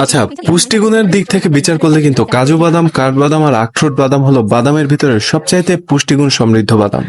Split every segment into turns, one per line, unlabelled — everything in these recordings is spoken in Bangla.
আচ্ছা, পুষ্টিগুণের দিক থেকে বিচার করলে কিন্তু কাজু বাদাম, কাঠবাদাম আর আখরোট বাদাম হলো বাদামের ভিতরে সবচাইতে পুষ্টিগুণ সমৃদ্ধ বাদাম।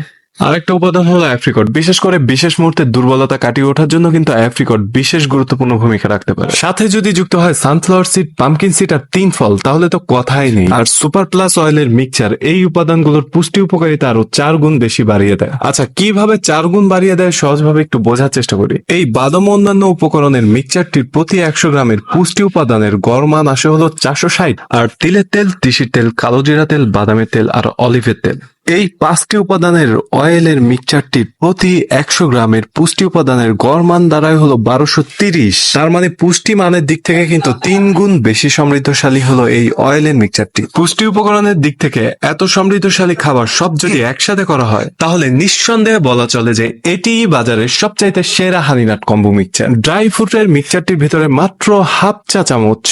আরেকটা উপাদান হলো অ্যাপ্রিকট। বিশেষ করে বিশেষ মুহূর্তে দুর্বলতা কাটিয়ে ওঠার জন্য কিন্তু অ্যাপ্রিকট বিশেষ গুরুত্বপূর্ণ ভূমিকা রাখতে পারে। সাথে যদি যুক্ত হয় সানফ্লাওয়ার সিড, পামকিন সিড আর তিন ফল, তাহলে তো কথাই নেই। আর সুপার প্লাস অয়েলের মিক্সচার এই উপাদানগুলোর পুষ্টি উপকারিতা আরো 4 গুণ বেশি বাড়িয়ে দেয়। আচ্ছা, কিভাবে 4 গুণ বাড়িয়ে দেয় সহজভাবে একটু বোঝার চেষ্টা করি। এই বাদাম ও অন্যান্য উপকরণের মিক্সচারটির প্রতি 100 গ্রামের পুষ্টি উপাদানের গড় মান আসে হলো 460। আর তিলের তেল, তিসির তেল, কালো জিরা তেল, বাদামের তেল আর অলিভের তেল, এই 5টি উপাদানের অয়েলের মিক্সচারটির প্রতি 100 গ্রামের পুষ্টি উপাদানের গড় মান দাঁড়ায় হলো 1230। তার মানে পুষ্টি মানের দিক থেকে কিন্তু 3 গুণ বেশি সমৃদ্ধশালী হলো এই অয়েলের মিক্সচারটি। পুষ্টি উপকরণের দিক থেকে এত সমৃদ্ধশালী খাবার সব যদি একসাথে করা হয়, তাহলে নিঃসন্দেহে বলা চলে যে এটিই বাজারের সবচাইতে সেরা হানিনাট কম্বো মিক্সচার। ড্রাই ফ্রুটের মিক্সচারটির ভিতরে মাত্র হাফ চা চামচ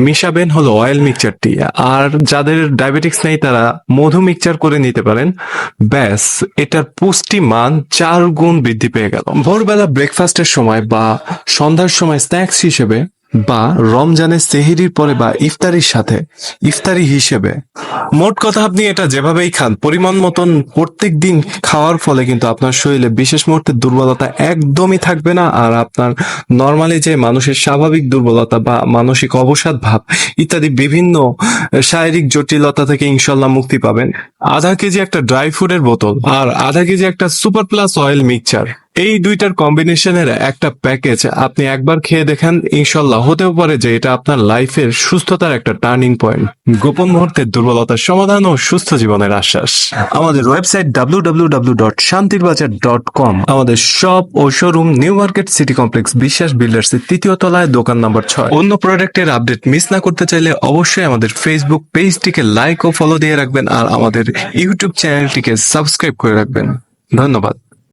মিশাবেন হলো অয়েল মিক্সচারটি। আর যাদের ডায়াবেটিক্স নেই তারা মধু মিক্সচার করে নিতে পারেন। ব্যাস, এটার পুষ্টি মান 4 গুণ বৃদ্ধি পেয়ে গেল। ভোরবেলা ব্রেকফাস্টের সময় বা সন্ধ্যার সময় স্ন্যাক্স হিসেবে বা রমজানের সেহরির পরে বা ইফতারির সাথে ইফতারি হিসেবে, মোট কথা আপনি এটা যেভাবেই খান পরিমাণ মতন প্রত্যেক দিন খাওয়ার ফলে কিন্তু আপনার শরীরে বিশেষ মুহূর্তে দুর্বলতা একদমই থাকবে না। আর আপনার নর্মালি যে মানুষের স্বাভাবিক দুর্বলতা বা মানসিক অবসাদ ভাব ইত্যাদি বিভিন্ন শারীরিক জটিলতা থেকে ইনশাল্লাহ মুক্তি পাবেন। আধা কেজি একটা ড্রাই ফ্রুটের বোতল আর আধা কেজি একটা সুপার প্লাস অয়েল মিক্সচার, এই দুইটার কম্বিনেশনের একটা প্যাকেজ আপনি একবার খেয়ে দেখেন, ইনশাল্লাহ হতেও পারে যে এটা আপনার লাইফের সুস্থতার একটা টার্নিং পয়েন্ট, গোপন মুহূর্তের দুর্বলতার সমাধান ও সুস্থ জীবনের আশ্বাস। আমাদের ওয়েবসাইট www.shantirbazaar.com, আমাদের শপ ও showroom new market city complex Biswas builders এর 3য় তলায়, দোকান নাম্বার 6। অন্য প্রোডাক্টের আপডেট মিস না করতে চাইলে অবশ্যই আমাদের ফেসবুক পেজটিকে লাইক ও ফলো দিয়ে রাখবেন আর আমাদের ইউটিউব চ্যানেলটিকে সাবস্ক্রাইব করে রাখবেন। ধন্যবাদ।